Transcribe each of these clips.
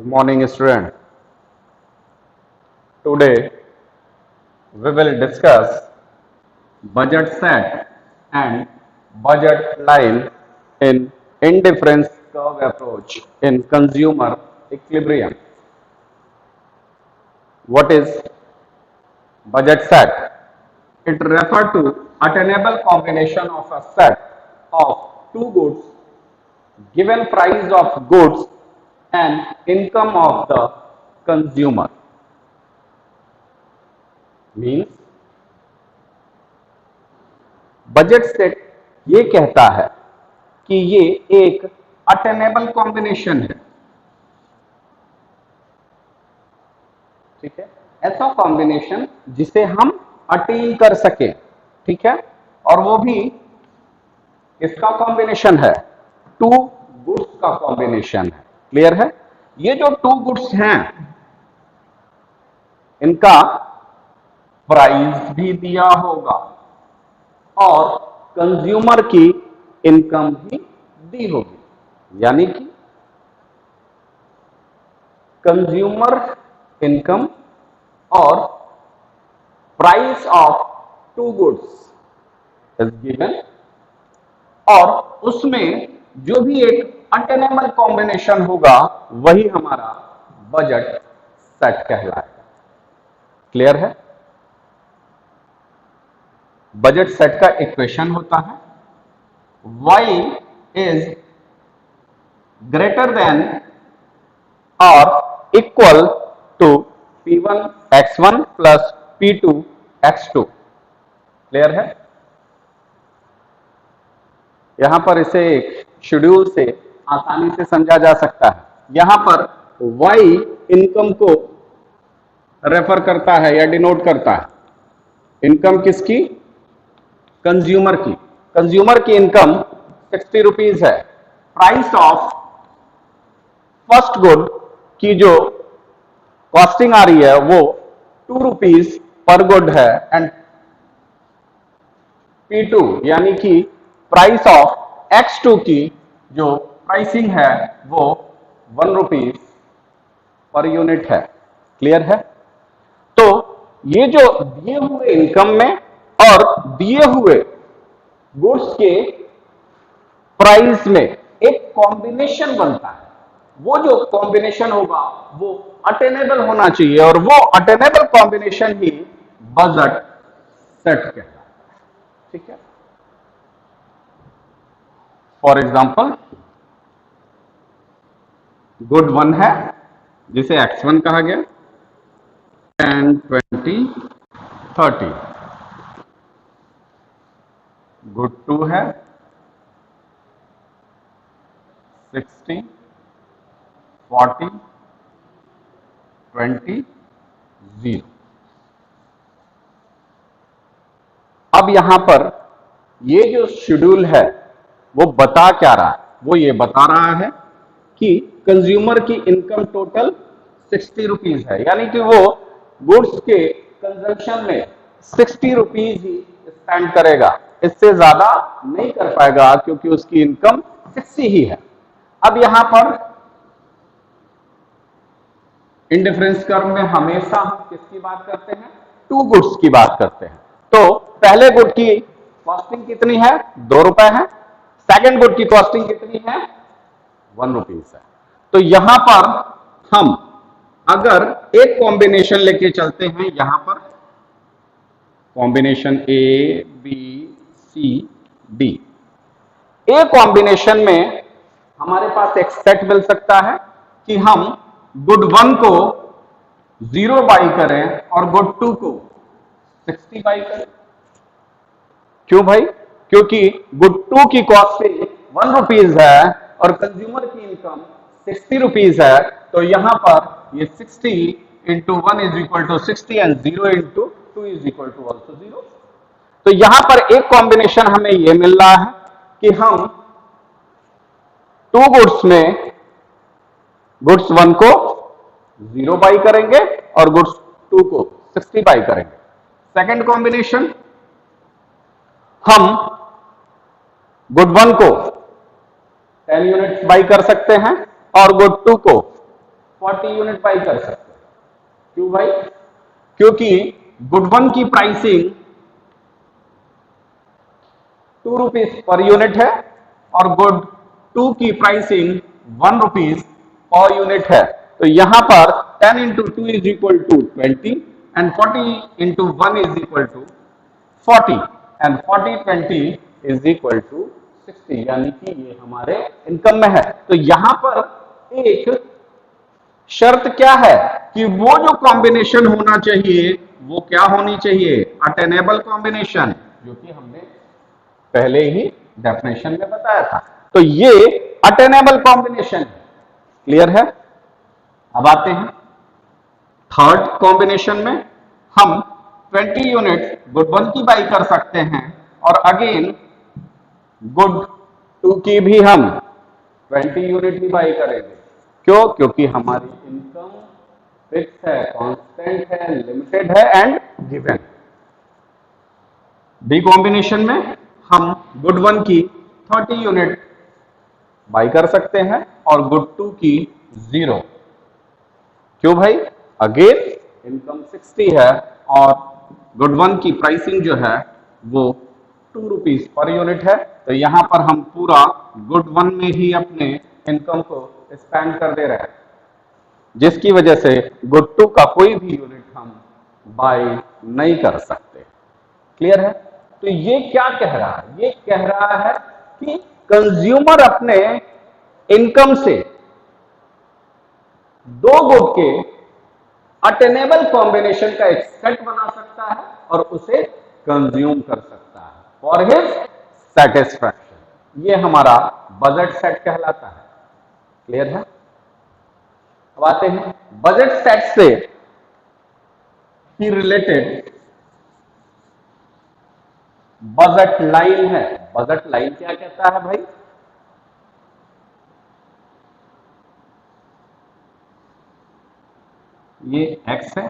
morning, student. Today we will discuss budget set and budget line in indifference curve approach in consumer equilibrium. What is budget set? It refers to attainable combination of a set of two goods, given price of goods and income of the consumer. Means budget set ये कहता है कि ये एक attainable combination है, ठीक है, ऐसा कॉम्बिनेशन जिसे हम अटेन कर सके, ठीक है, और वो भी इसका कॉम्बिनेशन है, टू गुड्स का कॉम्बिनेशन है। क्लियर है? ये जो टू गुड्स हैं इनका प्राइस भी दिया होगा और कंज्यूमर की इनकम भी दी होगी, यानी कि कंज्यूमर इनकम और price of two goods is given, और उसमें जो भी एक अटेनेबल कॉम्बिनेशन होगा वही हमारा बजट सेट कहलाएगा। क्लियर है? बजट सेट का इक्वेशन होता है y इज ग्रेटर देन और equal to P1 x1 plus P2 x2। Clear है? यहां पर इसे एक शेड्यूल से आसानी से समझा जा सकता है। यहां पर y इनकम को रेफर करता है या डिनोट करता है। इनकम किसकी? कंज्यूमर की। कंज्यूमर की इनकम 60 रुपीज है। प्राइस ऑफ फर्स्ट गुड की जो कॉस्टिंग आ रही है वो 2 रुपीज पर गुड है, एंड P2 यानी कि प्राइस ऑफ X2 की जो प्राइसिंग है वो 1 रुपीज पर यूनिट है। क्लियर है? तो ये जो दिए हुए इनकम में और दिए हुए गुड्स के प्राइस में एक कॉम्बिनेशन बनता है, वो जो कॉम्बिनेशन होगा वो अटेनेबल होना चाहिए, और वो अटेनेबल कॉम्बिनेशन ही बजट सेट कहलाता है। ठीक है? फॉर एग्जांपल, गुड 1 है जिसे X1 कहा गया, 10, 20, 30। गुड 2 है 60, 40, 20, 0। अब यहां पर ये जो शेड्यूल है वो बता क्या रहा है? वो ये बता रहा है कि कंज्यूमर की इनकम टोटल 60 रुपीज है, यानी कि वो गुड्स के कंजम्पशन में 60 रुपीज ही स्पेंड करेगा, इससे ज्यादा नहीं कर पाएगा क्योंकि उसकी इनकम 60 ही है। अब यहां पर इंडिफरेंस कर्व में हमेशा हम किसकी बात करते हैं? टू गुड्स की बात करते हैं। तो पहले गुड की कॉस्टिंग कितनी है? 2 रुपए है। सेकंड गुड की कॉस्टिंग कितनी है? 1 रुपीज है। तो यहां पर हम अगर एक कॉम्बिनेशन लेके चलते हैं, यहां पर combination A, B, C, D, a combination में हमारे पास एक सेट मिल सकता है कि हम गुड 1 को 0 बाई करें और गुड 2 को 60 बाई करें। क्यों भाई? क्योंकि गुड 2 की कॉस्टिंग 1 रुपीज है और कंज्यूमर की इनकम 60 रुपीज है, तो यहां पर ये 60 into 1 is equal to 60 and 0 into 2 is equal to also 0। तो यहां पर एक कॉम्बिनेशन हमें यह मिल रहा है कि हम टू गुड्स में गुड्स 1 को 0 बाई करेंगे और गुड्स 2 को 60 बाई करेंगे। सेकंड कॉम्बिनेशन, हम गुड 1 को 10 यूनिट्स बाई कर सकते हैं और गुड 2 को 40 यूनिट बाई कर सकते हैं। क्यों भाई? क्योंकि गुड वन की प्राइसिंग 2 रुपीज पर यूनिट है और गुड टू की प्राइसिंग 1 रुपीज पर यूनिट है। तो यहां पर 10 into two is equal to 20 and 40 into 1 is equal to 40 and 40 20 is equal to 60, यानी कि ये हमारे इनकम में है। तो यहां पर एक शर्त क्या है कि वो जो कॉम्बिनेशन होना चाहिए वो क्या होनी चाहिए? अटेनेबल कॉम्बिनेशन, जो कि हमने पहले ही डेफिनेशन में बताया था। तो ये अटेनेबल कॉम्बिनेशन क्लियर है। अब आते हैं थर्ड कॉम्बिनेशन में। हम 20 यूनिट गुड वन की बाई कर सकते हैं और अगेन गुड टू की भी हम 20 यूनिट की बाई करेंगे। क्यों? क्योंकि हमारी इनकम फिक्स है, कांस्टेंट है, लिमिटेड है एंड गिवन। बी कॉम्बिनेशन में हम गुड वन की 30 यूनिट बाई कर सकते हैं और गुड टू की 0। क्यों भाई? अगेन इनकम 60 है और गुड वन की प्राइसिंग जो है वो 2 रुपीज पर यूनिट है। तो यहां पर हम पूरा गुड वन में ही अपने इनकम को स्पेंड कर दे रहे हैं, जिसकी वजह से गुड टू का कोई भी यूनिट हम बाय नहीं कर सकते। क्लियर है? तो ये क्या कह रहा है? ये कह रहा है कि कंज्यूमर अपने इनकम से दो गुड के अटेनेबल कॉम्बिनेशन का एक सेट बना सकता है और उसे कंज्यूम कर सकता है फॉर हिज सेटिस्फैक्शन। ये हमारा बजट सेट कहलाता है। क्लियर है? अब आते हैं बजट सेट से ही रिलेटेड बजट लाइन है। बजट लाइन क्या कहता है भाई? ये x है,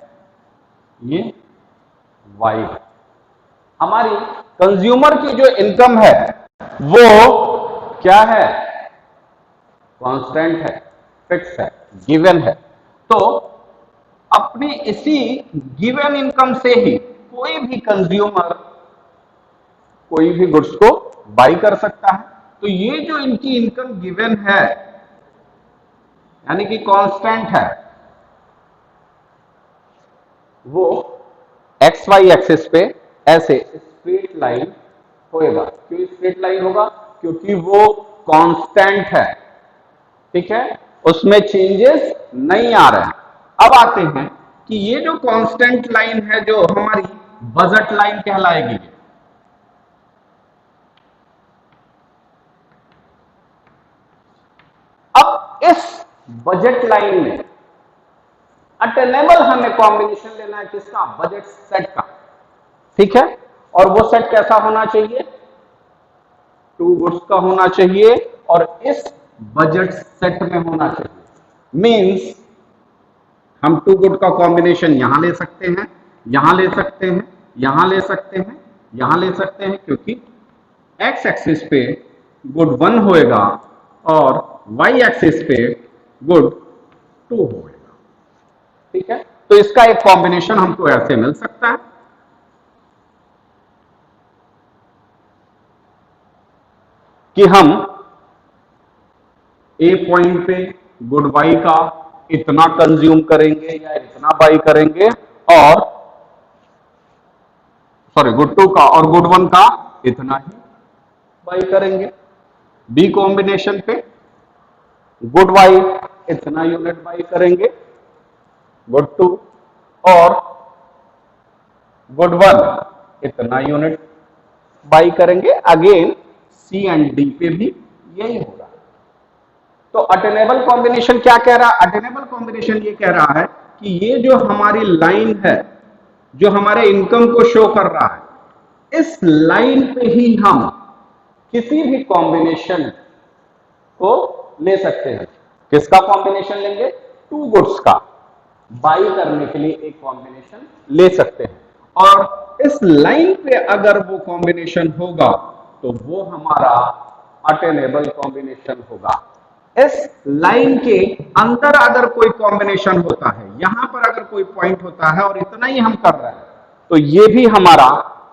ये y है। हमारी कंज्यूमर की जो इनकम है वो क्या है? कांस्टेंट है, फिक्स है, गिवन है। तो अपनी इसी गिवन इनकम से ही कोई भी कंज्यूमर कोई भी गुड्स को बाई कर सकता है। तो ये जो इनकी इनकम गिवन है यानी कि कांस्टेंट है, वो एक्स वाई एक्सिस पे ऐसे स्ट्रेट लाइन होएगा। क्यों स्ट्रेट लाइन होगा? क्योंकि वो कांस्टेंट है। ठीक है, उसमें चेंजेस नहीं आ रहे हैं। अब आते हैं कि ये जो कांस्टेंट लाइन है जो हमारी बजट लाइन कहलाएगी। अब इस बजट लाइन में अटेनेबल हमें कॉम्बिनेशन लेना है किसका? बजट सेट का। ठीक है, और वो सेट कैसा होना चाहिए? टू गुड्स का होना चाहिए और इस बजट सेट में होना चाहिए। मींस हम टू गुड का कॉम्बिनेशन यहां ले सकते हैं, यहां ले सकते हैं, यहां ले सकते हैं, यहां ले सकते हैं, क्योंकि एक्स एक्सिस पे गुड वन होएगा और वाई एक्सिस पे गुड टू होएगा। ठीक है, तो इसका एक कॉम्बिनेशन हमको ऐसे मिल सकता है कि हम ए पॉइंट पे गुड बाई का इतना कंज्यूम करेंगे या इतना बाई करेंगे और सॉरी गुड टू का और गुड वन का इतना ही बाई करेंगे। बी कॉम्बिनेशन पे गुड वाई इतना यूनिट बाई करेंगे, गुड टू और गुड वन इतना यूनिट बाई करेंगे। अगेन सी एंड डी पे भी यही होगा। तो अटेनेबल कॉम्बिनेशन क्या कह रहा है? अटेनेबल कॉम्बिनेशन ये कह रहा है कि ये जो हमारी लाइन है जो हमारे इनकम को शो कर रहा है, इस लाइन पे ही हम किसी भी कॉम्बिनेशन को ले सकते हैं। किसका कॉम्बिनेशन लेंगे? टू गुड्स का बाई करने के लिए एक कॉम्बिनेशन ले सकते हैं और इस लाइन पे अगर वो कॉम्बिनेशन होगा तो वो हमारा अटेनेबल कॉम्बिनेशन होगा। इस लाइन के अंदर अगर कोई कॉम्बिनेशन होता है, यहां पर अगर कोई पॉइंट होता है और इतना ही हम कर रहे हैं, तो ये भी हमारा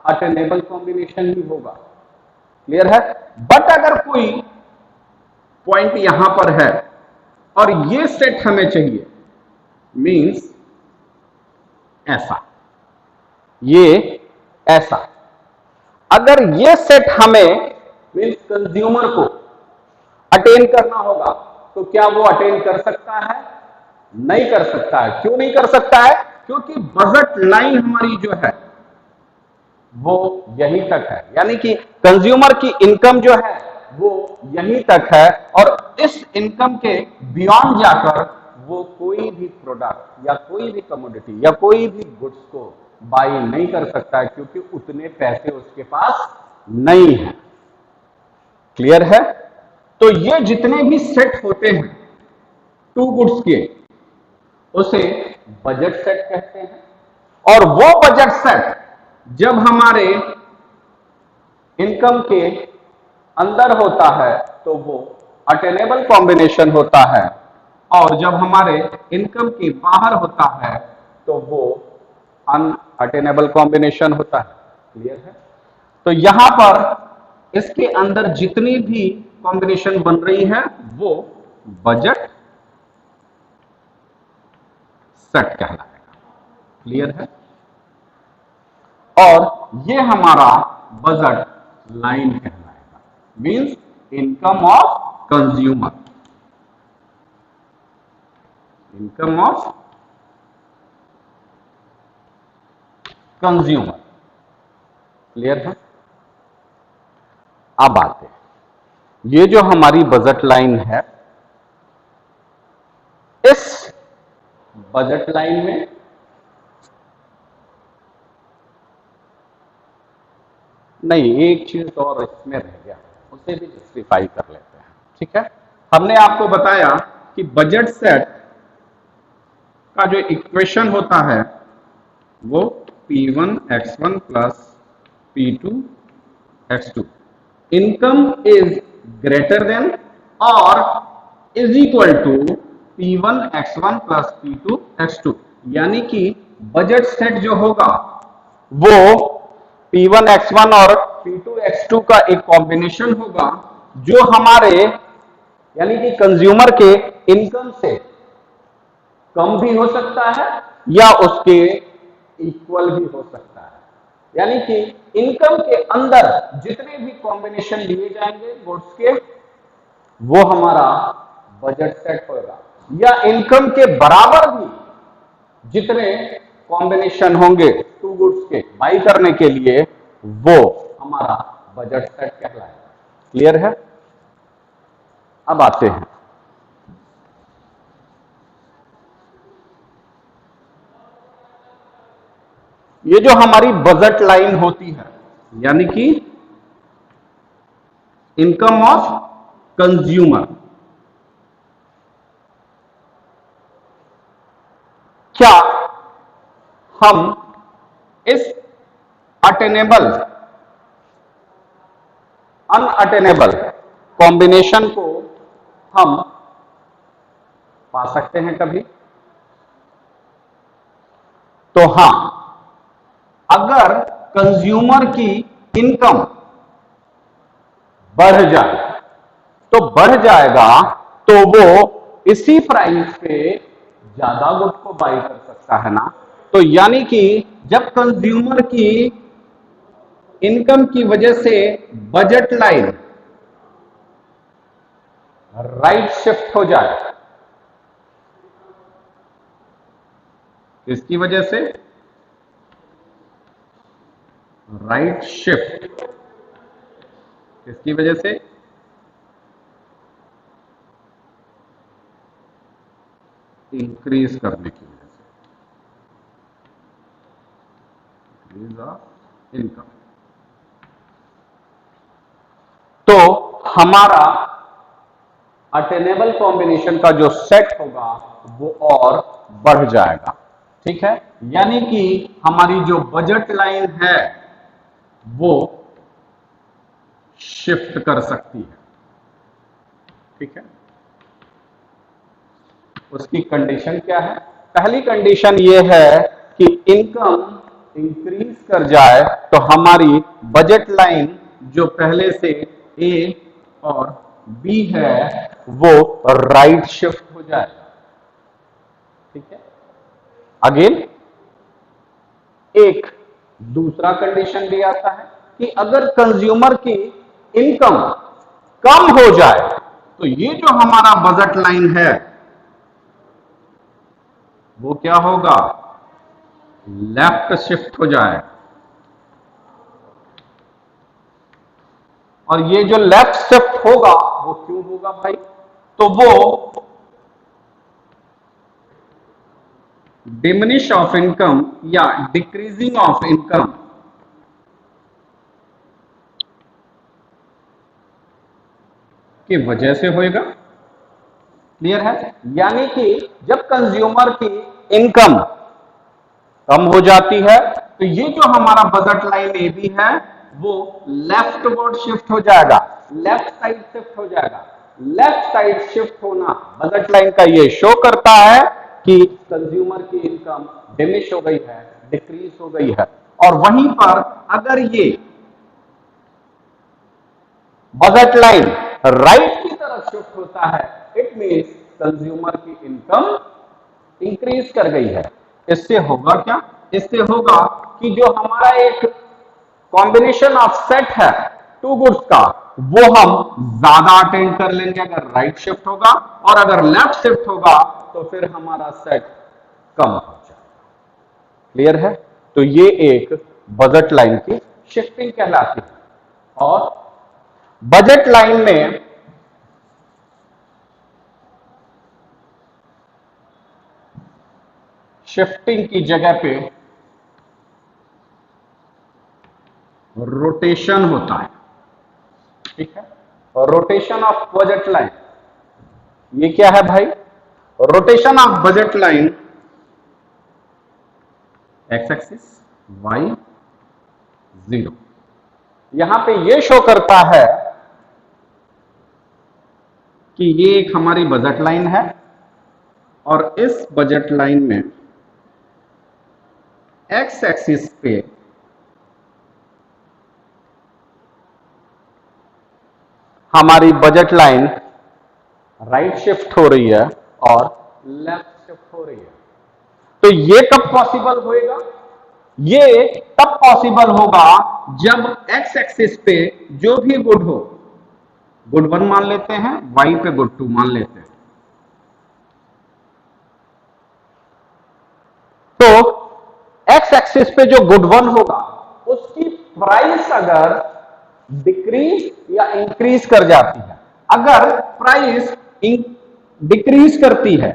अटेनेबल कॉम्बिनेशन ही होगा। क्लियर है? बट अगर कोई पॉइंट यहां पर है और ये सेट हमें चाहिए, मींस ऐसा, ये ऐसा, अगर ये सेट हमें मींस कंज्यूमर को अटेन करना होगा, तो क्या वो अटेन कर सकता है? नहीं कर सकता है। क्यों नहीं कर सकता है? क्योंकि बजट लाइन हमारी जो है वो यहीं तक है, यानी कि कंज्यूमर की इनकम जो है वो यहीं तक है, और इस इनकम के बियॉन्ड जाकर वो कोई भी प्रोडक्ट या कोई भी कमोडिटी या कोई भी गुड्स को बाई नहीं कर सकता है, क्योंकि उतने पैसे उसके पास नहीं है। क्लियर है? तो ये जितने भी सेट होते हैं टू गुड्स के, उसे बजट सेट कहते हैं। और वो बजट सेट जब हमारे इनकम के अंदर होता है तो वो अटेनेबल कॉम्बिनेशन होता है, और जब हमारे इनकम के बाहर होता है तो वो अनअटेनेबल कॉम्बिनेशन होता है। क्लियर है? तो यहां पर इसके अंदर जितनी भी कॉम्बिनेशन बन रही है वो बजट सेट कहलाएगा। क्लियर है? और ये हमारा बजट लाइन कहलाएगा, means income of consumer, income of consumer. Clear है? अब आते हैं, ये जो हमारी बजट लाइन है, इस बजट लाइन में नहीं, एक चीज और इसमें रह गया, उसे भी जस्टिफाई कर लेते हैं। ठीक है? हमने आपको बताया कि बजट सेट का जो इक्वेशन होता है वो P1x1 plus P2x2, income is greater than और is equal to P1x1 plus P2x2, यानी कि बजट सेट जो होगा वो P1x1 और P2x2 का एक कॉम्बिनेशन होगा, जो हमारे यानी कि कंज्यूमर के इनकम से कम भी हो सकता है या उसके इक्वल भी हो सकता है। यानी कि इनकम के अंदर जितने भी कॉम्बिनेशन लिए जाएंगे गुड्स के, वो हमारा बजट सेट होगा, या इनकम के बराबर भी जितने कॉम्बिनेशन होंगे टू गुड्स के बाई करने के लिए, वो हमारा बजट सेट कहलाएगा। क्लियर है? अब आते हैं, ये जो हमारी बजट लाइन होती है, यानी कि इनकम ऑफ कंज्यूमर, क्या हम इस अटेनेबल अनअटेनेबल कॉम्बिनेशन को हम पा सकते हैं कभी? तो हां, अगर कंज्यूमर की इनकम बढ़ जाए तो बढ़ जाएगा, तो वो इसी प्राइस पे ज्यादा गुड को बाई कर सकता है ना। तो यानी कि जब कंज्यूमर की इनकम की वजह से बजट लाइन राइट शिफ्ट हो जाए, इसकी वजह से राइट शिफ्ट, इसकी वजह से इंक्रीज करने की वजह से, इंक्रीज ऑफ इनकम, तो हमारा अटेनेबल कॉम्बिनेशन का जो सेट होगा वो और बढ़ जाएगा। ठीक है? यानी कि हमारी जो बजट लाइन है वो शिफ्ट कर सकती है। ठीक है? उसकी कंडीशन क्या है? पहली कंडीशन ये है कि इनकम इंक्रीज कर जाए तो हमारी बजट लाइन जो पहले से ए और बी है वो राइट शिफ्ट हो जाए। ठीक है। अगेन एक दूसरा कंडीशन भी आता है कि अगर कंज्यूमर की इनकम कम हो जाए तो ये जो हमारा बजट लाइन है वो क्या होगा? लेफ्ट शिफ्ट हो जाए। और ये जो लेफ्ट शिफ्ट होगा वो क्यों होगा भाई? तो वो डिमिनिश ऑफ इनकम या डिक्रीजिंग ऑफ इनकम की वजह से होएगा। क्लियर है? यानी कि जब कंज्यूमर की इनकम कम हो जाती है तो ये जो हमारा बजट लाइन ए बी है वो लेफ्ट वर्ड शिफ्ट हो जाएगा, लेफ्ट साइड शिफ्ट हो जाएगा। लेफ्ट साइड शिफ्ट होना बजट लाइन का ये शो करता है कि कंज्यूमर की इनकम डिमिश हो गई है, डिक्रीज हो गई है। और वहीं पर अगर ये बजट लाइन राइट की तरफ शिफ्ट होता है इट मीन्स कंज्यूमर की इनकम इंक्रीज कर गई है। इससे होगा क्या? इससे होगा कि जो हमारा एक कॉम्बिनेशन ऑफ सेट है टू गुड्स का वो हम ज्यादा अटेंड कर लेंगे अगर राइट शिफ्ट होगा, और अगर लेफ्ट शिफ्ट होगा तो फिर हमारा सेट कम हो जाएगा। क्लियर है? तो ये एक बजट लाइन की शिफ्टिंग कहलाती है। और बजट लाइन में शिफ्टिंग की जगह पे रोटेशन होता है। ठीक है। और रोटेशन ऑफ बजट लाइन ये क्या है भाई? Rotation of budget line x axis y 0। यहां पे ये शो करता है कि ये एक हमारी बजट लाइन है और इस बजट लाइन में एक्स एक्सिस पे हमारी बजट लाइन राइट शिफ्ट हो रही है और लेफ्ट शिफ्ट हो रही है। तो ये कब पॉसिबल होएगा? ये तब पॉसिबल होगा जब एक्स एक्सिस पे जो भी गुड हो, गुड 1 मान लेते हैं, वाई पे गुड 2 मान लेते हैं, तो एक्स एक्सिस पे जो गुड 1 होगा उसकी प्राइस अगर डिक्रीज या इंक्रीज कर जाती है, अगर प्राइस डिक्रीज करती है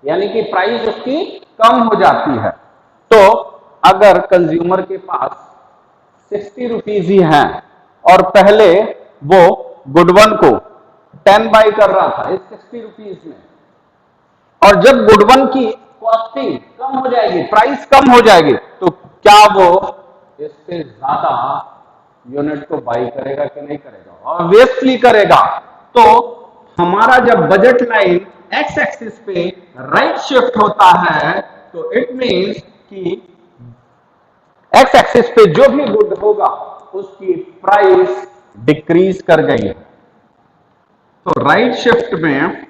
यानी कि प्राइस उसकी कम हो जाती है, तो अगर कंज्यूमर के पास 60 रुपीज ही है और पहले वो गुड 1 को 10 बाई कर रहा था इस 60 रुपीज में, और जब गुड 1 की कॉस्टिंग कम हो जाएगी, प्राइस कम हो जाएगी, तो क्या वो इससे ज्यादा यूनिट को बाई करेगा कि नहीं करेगा? ऑब्वियसली करेगा। तो हमारा जब बजट लाइन एक्स एक्सिस पे राइट शिफ्ट होता है तो इट मीन्स कि एक्स एक्सिस पे जो भी गुड होगा उसकी प्राइस डिक्रीज कर गई है। तो राइट शिफ्ट में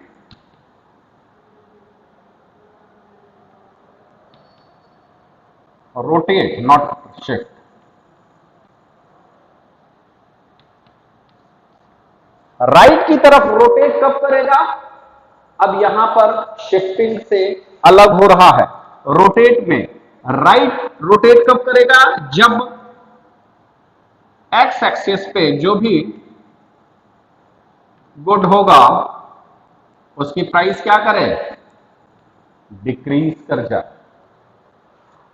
रोटेट नॉट शिफ्ट, राइट की तरफ रोटेट कब करेगा? अब यहां पर शिफ्टिंग से अलग हो रहा है। रोटेट में राइट रोटेट कब करेगा? जब एक्स एक्सिस पे जो भी गुड होगा उसकी प्राइस क्या करे? डिक्रीज कर जाए।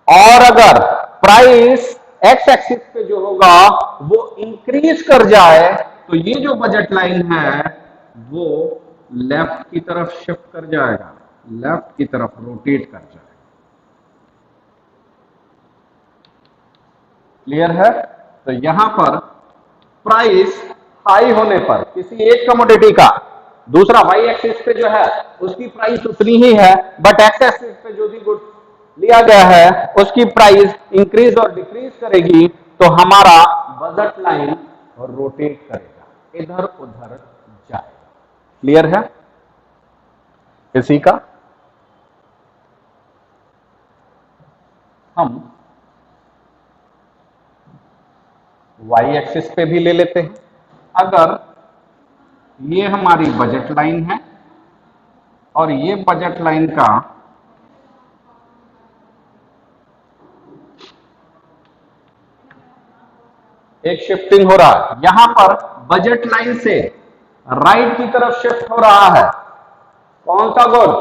और अगर प्राइस एक्स एक्सिस पे जो होगा वो इंक्रीज कर जाए तो ये जो बजट लाइन है वो लेफ्ट की तरफ शिफ्ट कर जाएगा, लेफ्ट की तरफ रोटेट कर जाएगा। क्लियर है? तो यहां पर प्राइस हाई होने पर किसी एक कमोडिटी का दूसरा वाई एक्सिस पे जो है उसकी प्राइस उतनी ही है, बट एक्स एक्सिस पे जो भी गुड लिया गया है उसकी प्राइस इंक्रीज और डिक्रीज करेगी, तो हमारा बजट लाइन रोटेट करेगा, इधर उधर जाएगा। क्लियर है इसी का? हम वाई एक्सिस पे भी ले लेते हैं। अगर ये हमारी बजट लाइन है और ये बजट लाइन का एक शिफ्टिंग हो रहा है, यहां पर बजट लाइन से राइट की तरफ शिफ्ट हो रहा है, कौन सा गुड?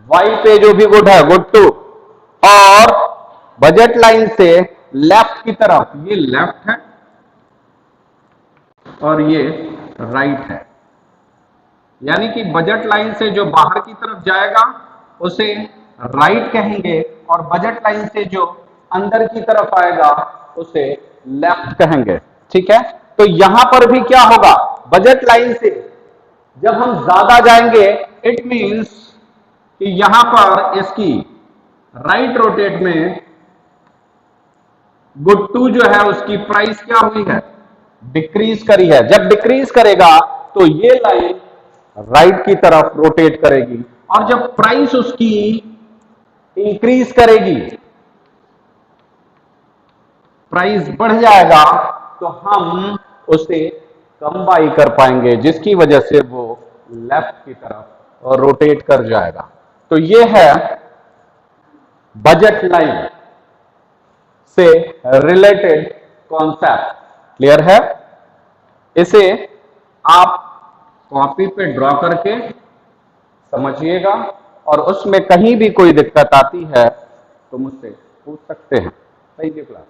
वाई पे जो भी गुड है गुड टू, और बजट लाइन से लेफ्ट की तरफ, ये लेफ्ट है और ये राइट है, यानी कि बजट लाइन से जो बाहर की तरफ जाएगा उसे राइट कहेंगे और बजट लाइन से जो अंदर की तरफ आएगा उसे लेफ्ट कहेंगे। ठीक है, तो यहां पर भी क्या होगा, बजट लाइन से जब हम ज्यादा जाएंगे इट मींस कि यहां पर इसकी राइट रोटेट में गुड टू जो है उसकी प्राइस क्या हुई है, डिक्रीज करी है। जब डिक्रीज करेगा तो ये लाइन राइट की तरफ रोटेट करेगी, और जब प्राइस उसकी इंक्रीज करेगी, प्राइस बढ़ जाएगा, तो हम उसे कम बाई कर पाएंगे, जिसकी वजह से वो लेफ्ट की तरफ रोटेट कर जाएगा। तो ये है बजट लाइन से रिलेटेड कॉन्सेप्ट। क्लियर है? इसे आप कॉपी पे ड्रॉ करके समझिएगा, और उसमें कहीं भी कोई दिक्कत आती है तो मुझसे पूछ सकते हैं। Thank you class.